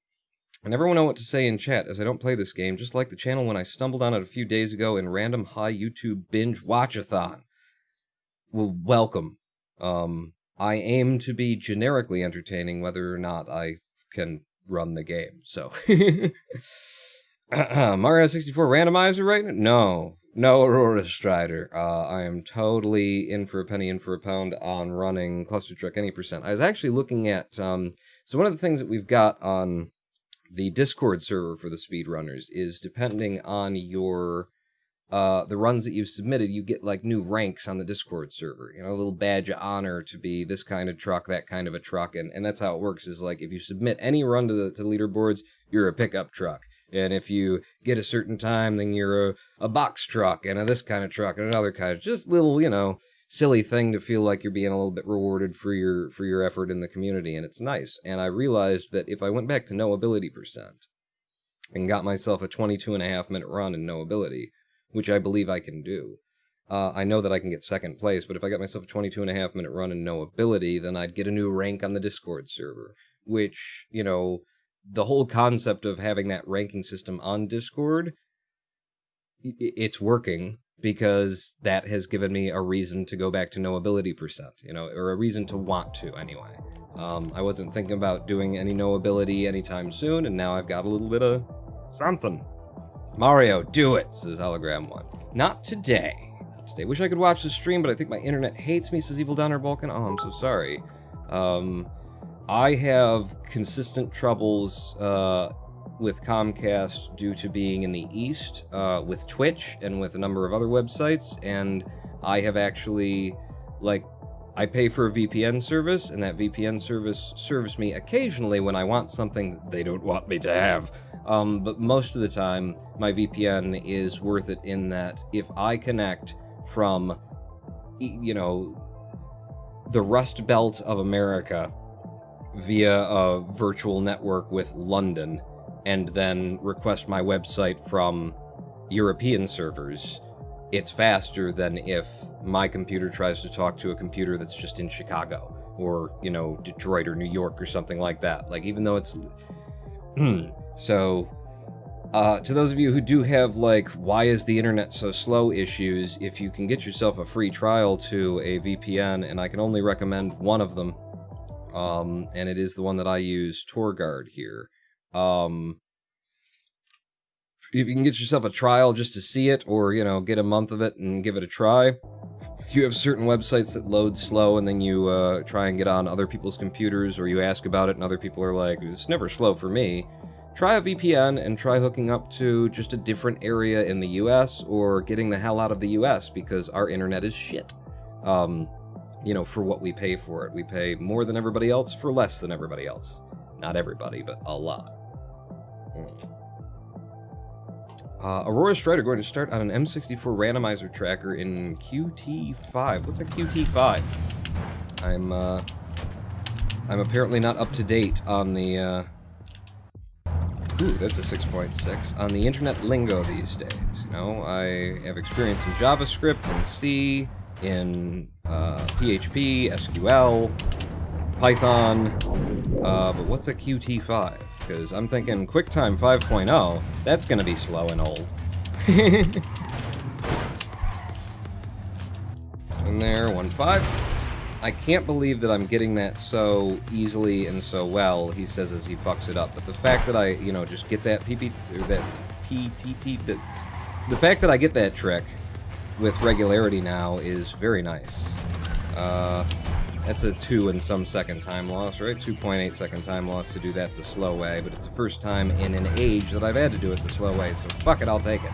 I never know what to say in chat, as I don't play this game, just like the channel when I stumbled on it a few days ago in random high YouTube binge watch-a-thon. Well, welcome. I aim to be generically entertaining, whether or not I can run the game, so. Mario 64 randomizer right now? No, Aurora Strider. I am totally in for a penny, in for a pound on running Clustertruck any percent. I was actually looking at, so one of the things that we've got on the Discord server for the speedrunners is depending on your, the runs that you've submitted, you get like new ranks on the Discord server. You know, a little badge of honor to be this kind of truck, that kind of a truck, and that's how it works, is like if you submit any run to the leaderboards, you're a pickup truck. And if you get a certain time, then you're a box truck, and this kind of truck, and another kind of, just little, you know, silly thing to feel like you're being a little bit rewarded for your effort in the community, and it's nice. And I realized that if I went back to no ability percent and got myself a 22.5-minute run in no ability, which I believe I can do, I know that I can get second place, but if I got myself a 22.5-minute run in no ability, then I'd get a new rank on the Discord server, which, you know, the whole concept of having that ranking system on Discord, it's working, because that has given me a reason to go back to no ability percent, you know, or a reason to want to, anyway. I wasn't thinking about doing any no ability anytime soon, and now I've got a little bit of something. Mario, do it, says Hologram 1. Not today. Not today. Wish I could watch the stream, but I think my internet hates me, says Evil Donner Balkan. Oh, I'm so sorry. I have consistent troubles, with Comcast due to being in the East, with Twitch and with a number of other websites, and I have actually, like, I pay for a VPN service, and that VPN service serves me occasionally when I want something they don't want me to have. But most of the time, my VPN is worth it in that if I connect from, you know, the Rust Belt of America via a virtual network with London, and then request my website from European servers, it's faster than if my computer tries to talk to a computer that's just in Chicago, or, you know, Detroit or New York or something like that. Like, even though it's... So, to those of you who do have, like, why is the internet so slow issues, if you can get yourself a free trial to a VPN, and I can only recommend one of them, and it is the one that I use, TorGuard here. If you can get yourself a trial just to see it, or, you know, get a month of it and give it a try, you have certain websites that load slow, and then you try and get on other people's computers, or you ask about it, and other people are like, it's never slow for me. Try a VPN and try hooking up to just a different area in the US, or getting the hell out of the US, because our internet is shit. You know, for what we pay for it. We pay more than everybody else for less than everybody else. Not everybody, but a lot. Aurora Strider going to start on an M64 randomizer tracker in QT5. What's a QT5? I'm apparently not up to date on the, ooh, that's a 6.6. On the internet lingo these days. You know, I have experience in JavaScript and C, in PHP, SQL, Python, but what's a Qt5? Because I'm thinking QuickTime 5.0, that's going to be slow and old. In there, 1.5. I can't believe that I'm getting that so easily and so well, he says as he fucks it up. But the fact that I, you know, just get that PTT, the fact that I get that trick with regularity now is very nice. That's a 2 and some second time loss, right? 2.8 second time loss to do that the slow way, but it's the first time in an age that I've had to do it the slow way, so fuck it, I'll take it.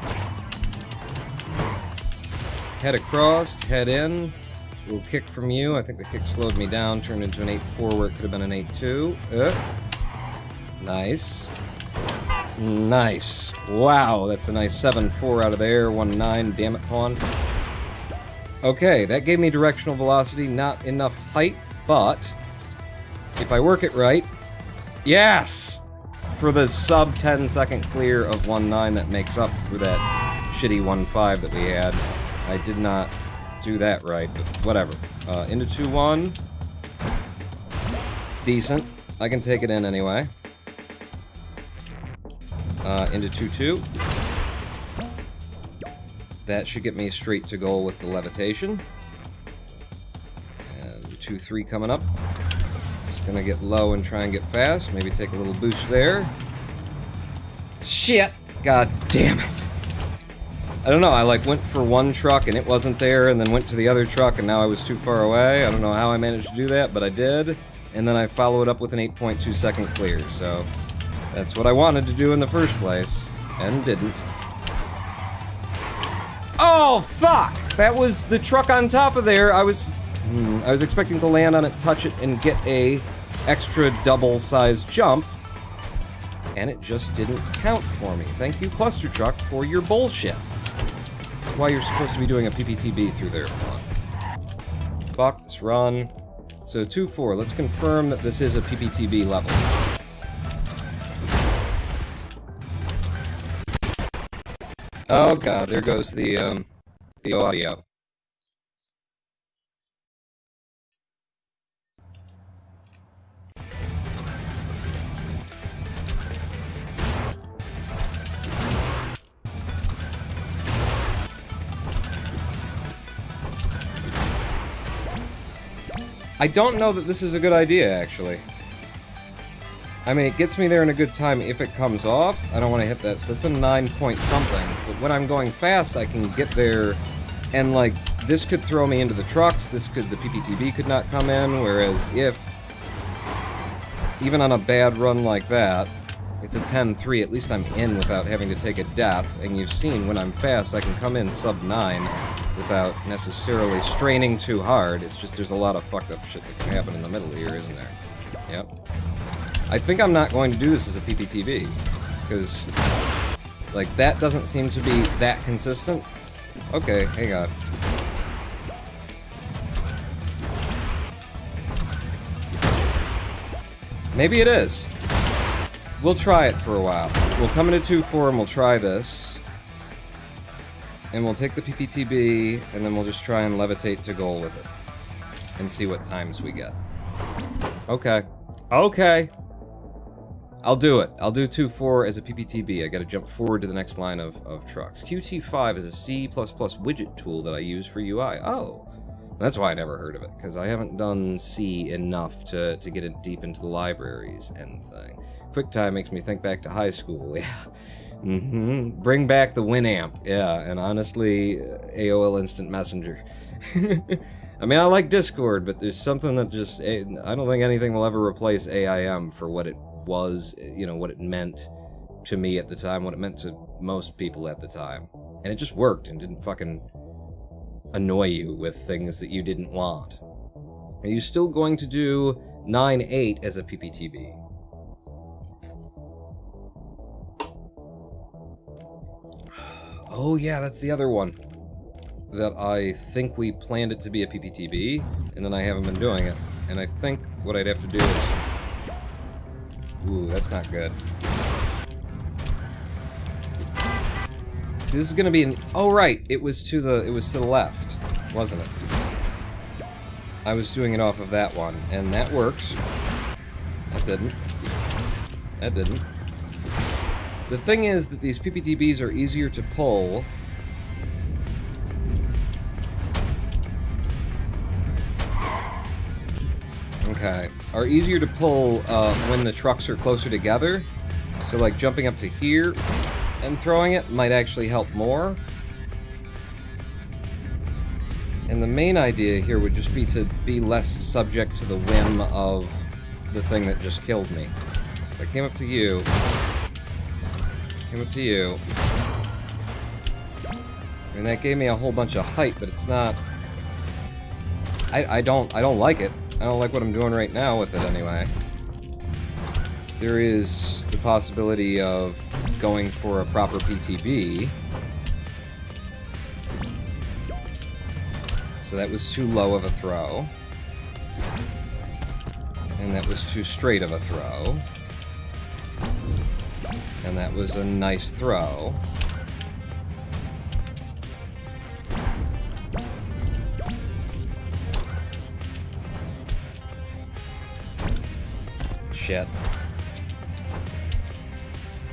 Head across, head in. Little kick from you. I think the kick slowed me down, turned into an 8-4 where it could have been an 8-2. Nice. Nice. Wow, that's a nice 7-4 out of there. 1-9, damn it, pawn. Okay, that gave me directional velocity, not enough height, but if I work it right, yes! For the sub 10 second clear of 1-9 that makes up for that shitty 1-5 that we had. I did not do that right, but whatever. Into 2-1. Decent. I can take it in anyway. Into 2-2. That should get me straight to goal with the levitation. And 2-3 coming up. Just gonna get low and try and get fast. Maybe take a little boost there. Shit! God damn it! I don't know, I like went for one truck and it wasn't there, and then went to the other truck and now I was too far away. I don't know how I managed to do that, but I did. And then I follow it up with an 8.2 second clear, so that's what I wanted to do in the first place, and didn't. Oh, fuck! That was the truck on top of there. I was expecting to land on it, touch it, and get a extra double-sized jump, and it just didn't count for me. Thank you, Clustertruck, for your bullshit. That's why you're supposed to be doing a PPTB through there. Fuck this run. So 2-4. Let's confirm that this is a PPTB level. Oh god, there goes the audio. I don't know that this is a good idea, actually. I mean, it gets me there in a good time if it comes off. I don't want to hit that, so it's a 9 point something. But when I'm going fast, I can get there, and, like, this could throw me into the trucks, the PPTB could not come in, whereas if, even on a bad run like that, it's a 10-3, at least I'm in without having to take a death, and you've seen when I'm fast, I can come in sub 9 without necessarily straining too hard. It's just there's a lot of fucked up shit that can happen in the middle here, isn't there? Yep. I think I'm not going to do this as a PPTB, because, like, that doesn't seem to be that consistent. Okay, hang on. Maybe it is. We'll try it for a while. We'll come into 2-4 and we'll try this. And we'll take the PPTB, and then we'll just try and levitate to goal with it. And see what times we get. Okay. Okay. I'll do it. I'll do 2-4 as a PPTB. I gotta jump forward to the next line of trucks. Qt5 is a C++ widget tool that I use for UI. Oh. That's why I never heard of it, because I haven't done C enough to get it deep into the libraries and thing. QuickTime makes me think back to high school, yeah. Bring back the Winamp, yeah, and honestly, AOL Instant Messenger. I mean, I like Discord, but there's something that just, I don't think anything will ever replace AIM for what it was, you know, what it meant to me at the time, what it meant to most people at the time. And it just worked and didn't fucking annoy you with things that you didn't want. Are you still going to do 9-8 as a PPTB? Oh yeah, that's the other one. That I think we planned it to be a PPTB, and then I haven't been doing it. And I think what I'd have to do is... Ooh, that's not good. See, this is gonna be an... Oh right, it was to the left, wasn't it? I was doing it off of that one, and that works. That didn't. That didn't. The thing is that these PPTBs are easier to pull. Okay, are easier to pull when the trucks are closer together. So like jumping up to here and throwing it might actually help more. And the main idea here would just be to be less subject to the whim of the thing that just killed me. If I came up to you, I mean, that gave me a whole bunch of height, but it's not... I don't like it. I don't like what I'm doing right now with it anyway. There is the possibility of going for a proper PTB. So that was too low of a throw. And that was too straight of a throw. And that was a nice throw. Shit.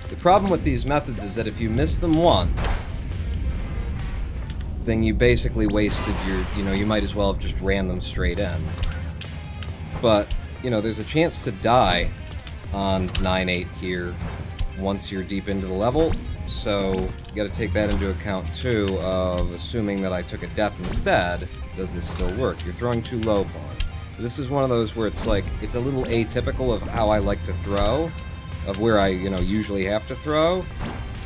The problem with these methods is that if you miss them once, then you basically wasted your, you might as well have just ran them straight in. But, there's a chance to die on 9-8 here once you're deep into the level, so you gotta take that into account too, of assuming that I took a death instead, does this still work? You're throwing too low, pawn. So this is one of those where it's like, it's a little atypical of how I like to throw, of where I, usually have to throw,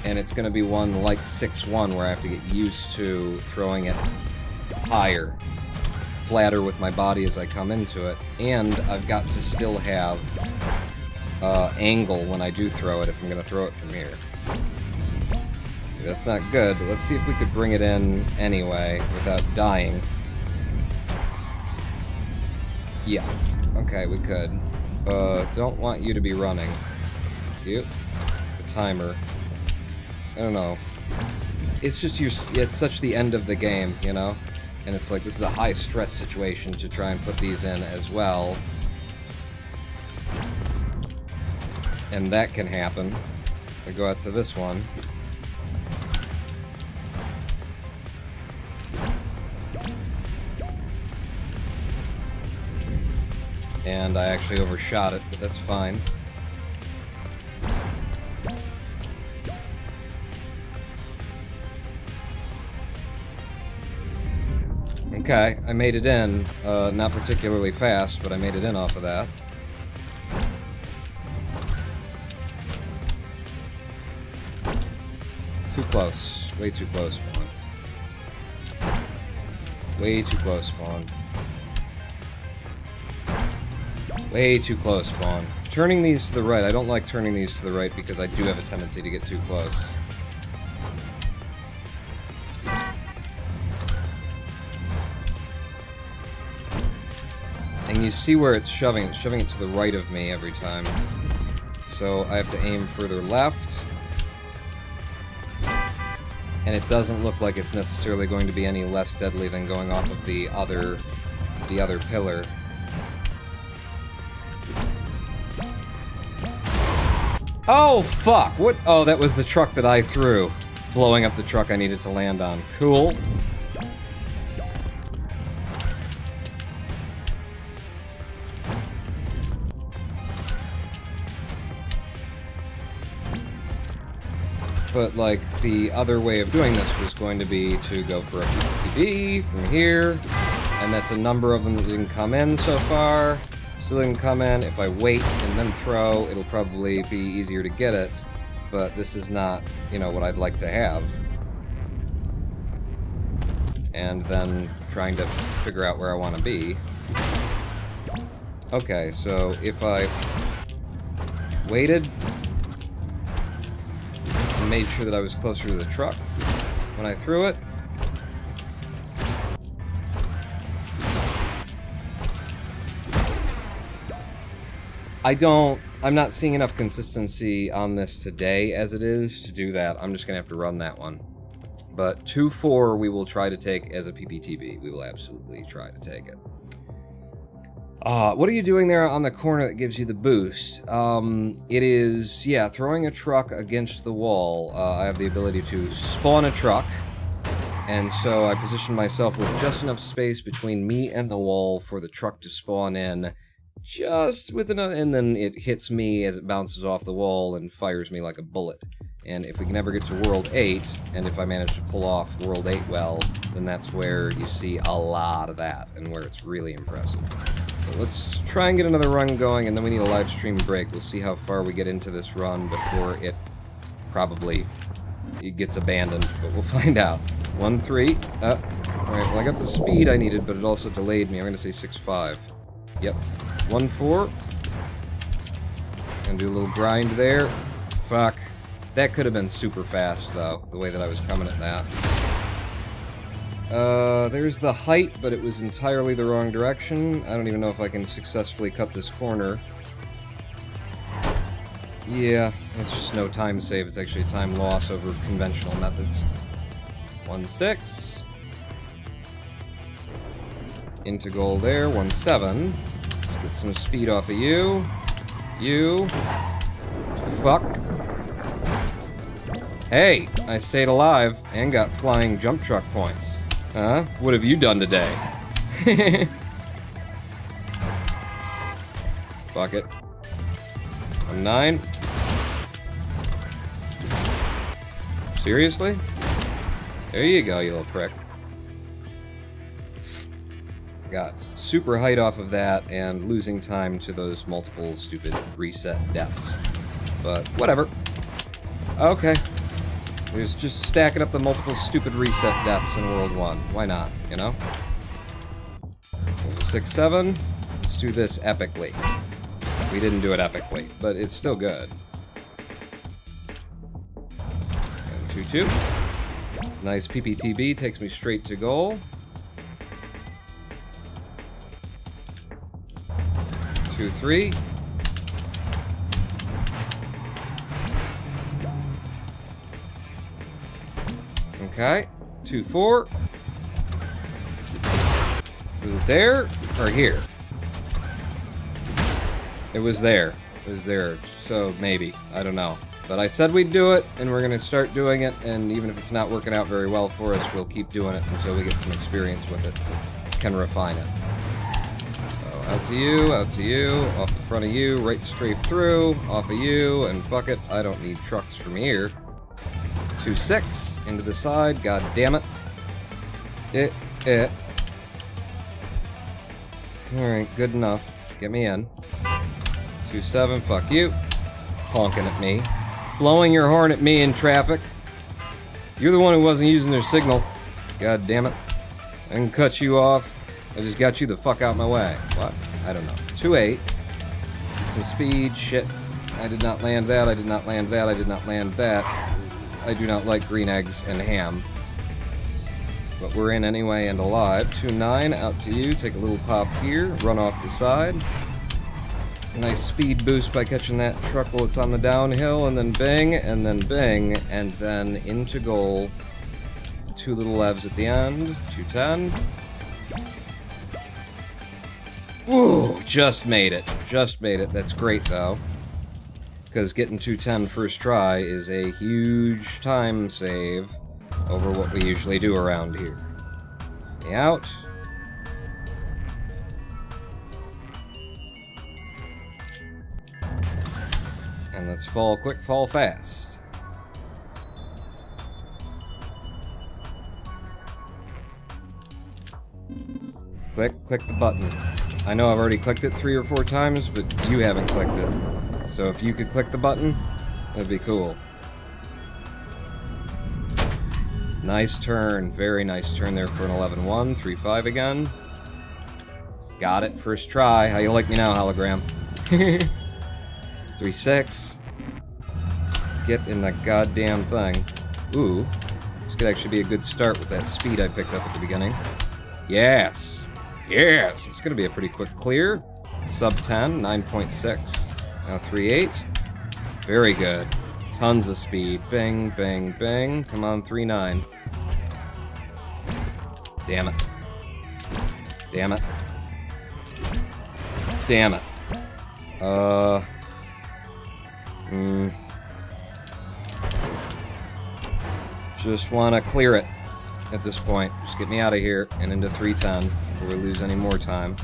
and it's gonna be one like 6-1 where I have to get used to throwing it higher, flatter with my body as I come into it, and I've got to still have angle when I do throw it if I'm gonna throw it from here. See, that's not good, but let's see if we could bring it in anyway without dying. Yeah, okay, we could. Don't want you to be running. Cute. The timer. I don't know. It's just it's such the end of the game, And it's like, this is a high stress situation to try and put these in as well. And that can happen. I go out to this one. And I actually overshot it, but that's fine. Okay, I made it in. Not particularly fast, but I made it in off of that. Too close. Way too close, man. Way too close, spawn. Way too close, spawn. Turning these to the right. I don't like turning these to the right because I do have a tendency to get too close. And you see where it's shoving. It's shoving it to the right of me every time. So I have to aim further left. And it doesn't look like it's necessarily going to be any less deadly than going off of the other pillar. Oh, fuck! What? Oh, that was the truck that I threw. Blowing up the truck I needed to land on. Cool. But, like, the other way of doing this was going to be to go for a PTB from here, and that's a number of them that didn't come in so far. Still didn't come in. If I wait and then throw, it'll probably be easier to get it, but this is not, you know, what I'd like to have. And then trying to figure out where I want to be. Okay, so if I waited and made sure that I was closer to the truck when I threw it. I'm not seeing enough consistency on this today as it is to do that. I'm just gonna have to run that one. But 2-4 we will try to take as a PPTB. We will absolutely try to take it. What are you doing there on the corner that gives you the boost? It is, yeah, throwing a truck against the wall. I have the ability to spawn a truck, and so I position myself with just enough space between me and the wall for the truck to spawn in, just with enough, and then it hits me as it bounces off the wall and fires me like a bullet. And if we can ever get to World 8, and if I manage to pull off World 8 well, then that's where you see a lot of that, and where it's really impressive. So let's try and get another run going, and then we need a live stream break. We'll see how far we get into this run before it gets abandoned, but we'll find out. 1-3. Alright, well I got the speed I needed, but it also delayed me. I'm gonna say 6-5. Yep. 1-4. Gonna do a little grind there. Fuck. That could have been super fast, though, the way that I was coming at that. There's the height, but it was entirely the wrong direction. I don't even know if I can successfully cut this corner. Yeah, it's just no time save. It's actually a time loss over conventional methods. 1-6. Into goal there. 1-7. Let's get some speed off of you. You. Fuck. Hey, I stayed alive and got flying jump truck points. Huh? What have you done today? Fuck it. 1-9. Seriously? There you go, you little prick. Got super height off of that and losing time to those multiple stupid reset deaths. But whatever. Okay. There's just stacking up the multiple stupid reset deaths in World 1. Why not, you know? 6-7. Let's do this epically. We didn't do it epically, but it's still good. And 2-2. Nice PPTB, takes me straight to goal. 2-3. Okay, 2-4. Was it there or here? It was there. It was there, so maybe. I don't know. But I said we'd do it, and we're going to start doing it, and even if it's not working out very well for us, we'll keep doing it until we get some experience with it. Can refine it. So, out to you, off the front of you, right strafe through, off of you, and fuck it, I don't need trucks from here. 2-6, into the side, god damn it. Alright, good enough. Get me in. 2-7, fuck you. Honking at me. Blowing your horn at me in traffic. You're the one who wasn't using their signal. God damn it. I can cut you off. I just got you the fuck out my way. What? I don't know. 2-8. Get some speed. Shit. I did not land that. I did not land that. I did not land that. I do not like green eggs and ham. But we're in anyway and alive. 2-9. Out to you. Take a little pop here. Run off the side. Nice speed boost by catching that truck while it's on the downhill. And then bing. And then bing. And then into goal. 2 little levs at the end. 210. Ooh, just made it. Just made it. That's great, though. Because getting 210 first try is a huge time save over what we usually do around here. Me out. And let's fall quick, fall fast. Click the button. I know I've already clicked it 3 or 4 times, but you haven't clicked it. So if you could click the button, that'd be cool. Nice turn. Very nice turn there for an 11-1. 3-5 again. Got it. First try. How you like me now, hologram? 3-6. Get in the goddamn thing. Ooh. This could actually be a good start with that speed I picked up at the beginning. Yes. Yes. It's going to be a pretty quick clear. Sub-10. 9.6. Now 3-8. Very good. Tons of speed. Bing, bing, bing. Come on, 3-9. Damn it. Damn it. Damn it. Just want to clear it at this point. Just get me out of here and into 310 before we lose any more time.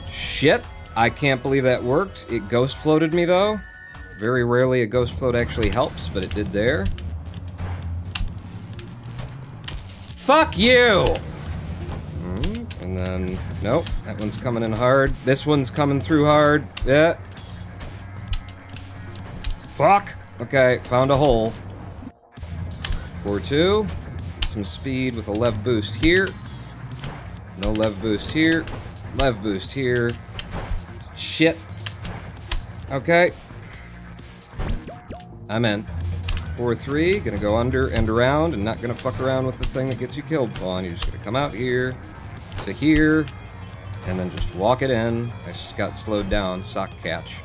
Shit, I can't believe that worked. It ghost floated me though. Very rarely a ghost float actually helps, but it did there. Fuck you! And then, nope, that one's coming in hard. This one's coming through hard. Yeah. Fuck! Okay, found a hole. 4-2. Get some speed with a lev boost here. No lev boost here. Lev boost here. Shit. Okay. I'm in. 4-3. Gonna go under and around and not gonna fuck around with the thing that gets you killed, Pawn. You're just gonna come out here to here and then just walk it in. I just got slowed down. Sock catch.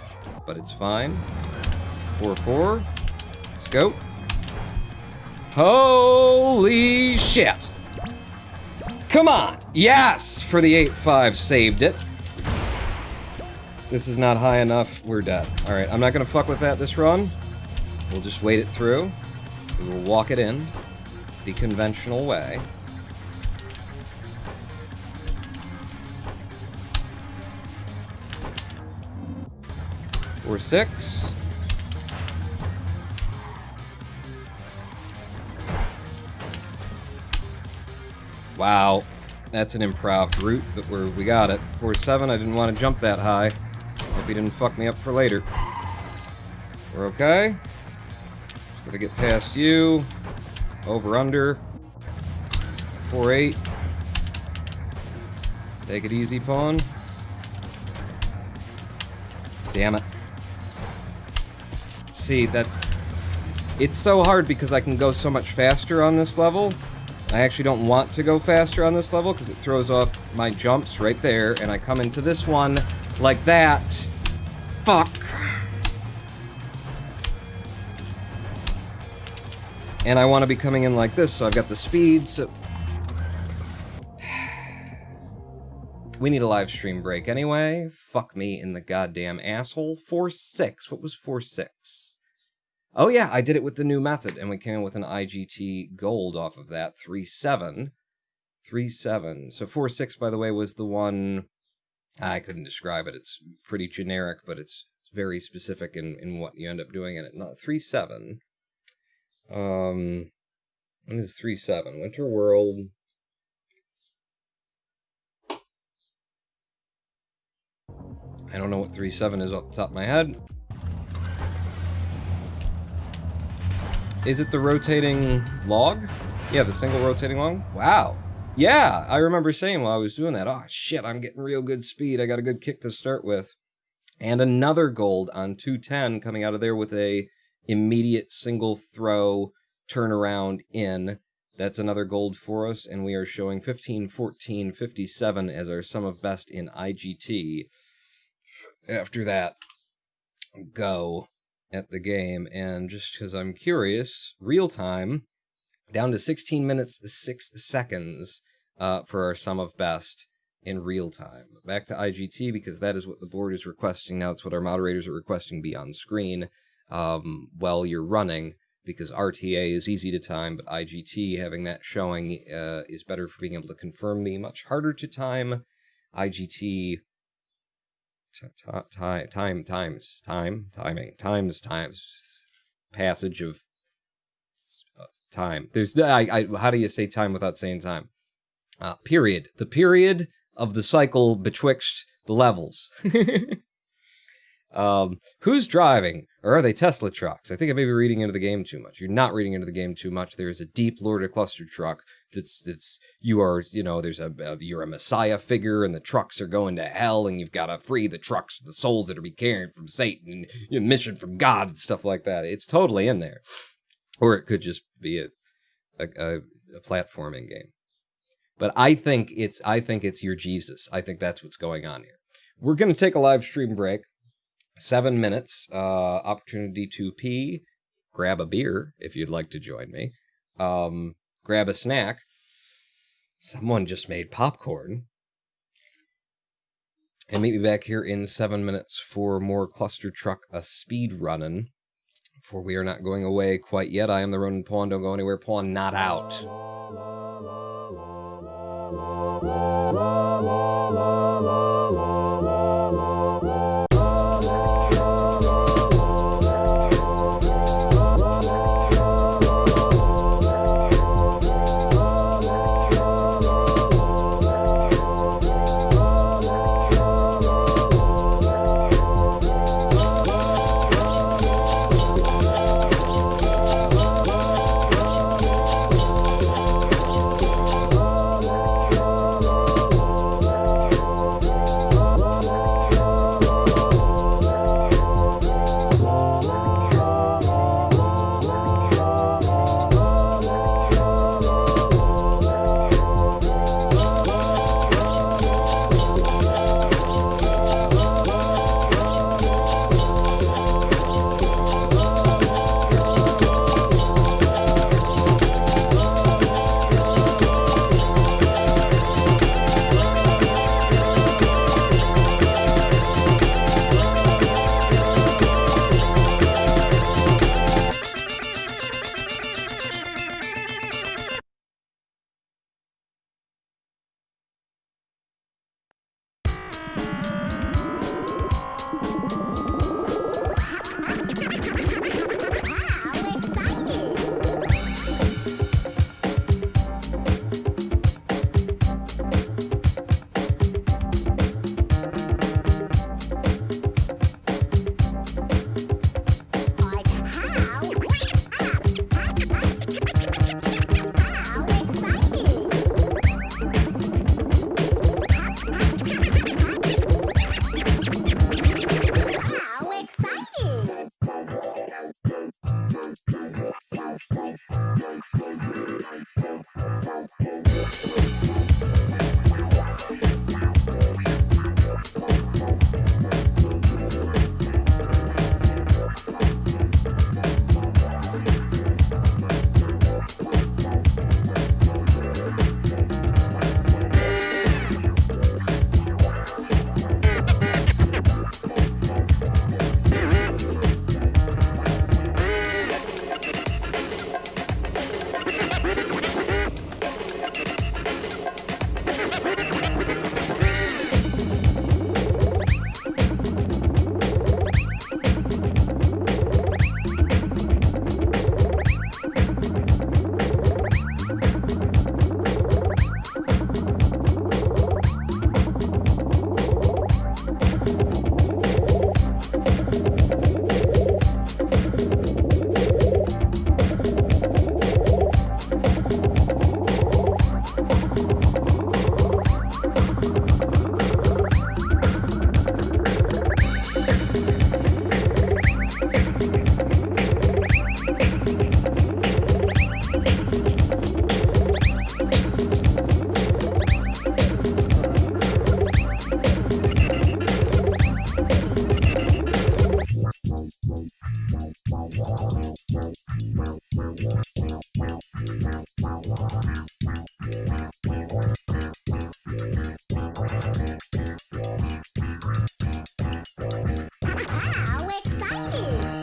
But it's fine. 4-4. Let's go. Holy shit. Come on! Yes! For the 8-5, saved it. This is not high enough. We're dead. Alright, I'm not gonna fuck with that this run. We'll just wait it through. We will walk it in the conventional way. Or 6. Wow, that's an improv route, but we got it. 4-7, I didn't want to jump that high. Hope he didn't fuck me up for later. We're okay. Gotta get past you. Over, under. 4-8. Take it easy, Pawn. Damn it. See, it's so hard because I can go so much faster on this level. I actually don't want to go faster on this level because it throws off my jumps right there, and I come into this one like that. Fuck. And I want to be coming in like this, so I've got the speed, so... We need a live stream break anyway. Fuck me in the goddamn asshole. 4-6. What was 4-6? Oh yeah, I did it with the new method, and we came in with an IGT gold off of that. 3-7. 3-7. So 4-6, by the way, was the one... I couldn't describe it. It's pretty generic, but it's very specific in what you end up doing in it. Not 3-7. When is 3-7? Winter World... I don't know what 3-7 is off the top of my head. Is it the rotating log? Yeah, the single rotating log? Wow. Yeah, I remember saying while I was doing that, oh shit, I'm getting real good speed. I got a good kick to start with. And another gold on 210 coming out of there with a immediate single throw turnaround in. That's another gold for us, and we are showing 15, 14, 57 as our sum of best in IGT. After that, go at the game, and just because I'm curious, real time, down to 16 minutes, 6 seconds for our sum of best in real time. Back to IGT, because that is what the board is requesting now. It's what our moderators are requesting be on screen while you're running, because RTA is easy to time, but IGT, having that showing, is better for being able to confirm the much harder to time IGT passage of time. There's how do you say time without saying time? Period. The period of the cycle betwixt the levels. Who's driving? Or are they Tesla trucks? I think I may be reading into the game too much. You're not reading into the game too much. There is a deep lore to Clustertruck. You're a messiah figure, and the trucks are going to hell, and you've got to free the trucks, the souls that are being carried from Satan, and mission from God and stuff like that. It's totally in there. Or it could just be a platforming game. But I think it's your Jesus. I think that's what's going on here. We're going to take a live stream break. 7 minutes. Opportunity to pee. Grab a beer if you'd like to join me. Grab a snack. Someone just made popcorn. And meet me back here in 7 minutes for more Clustertruck speed running. For we are not going away quite yet. I am the Ronin Pawn. Don't go anywhere. Pawn not out. How exciting!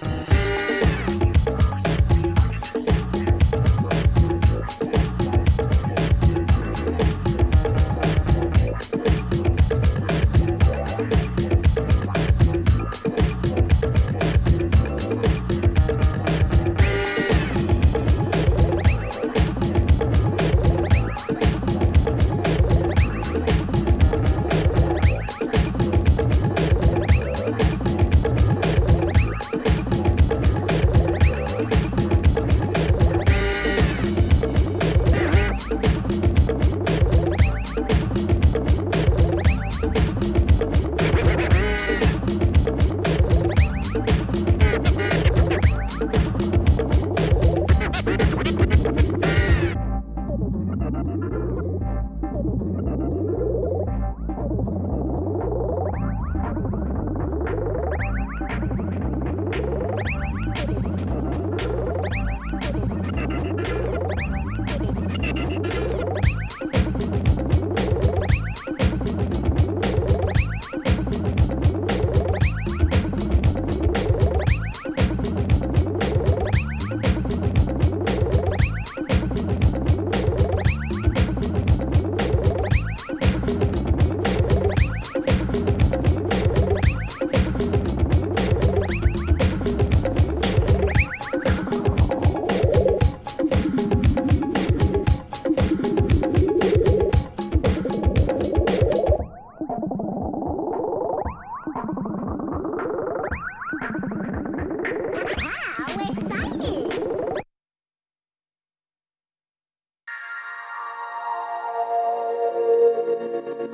How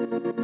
exciting!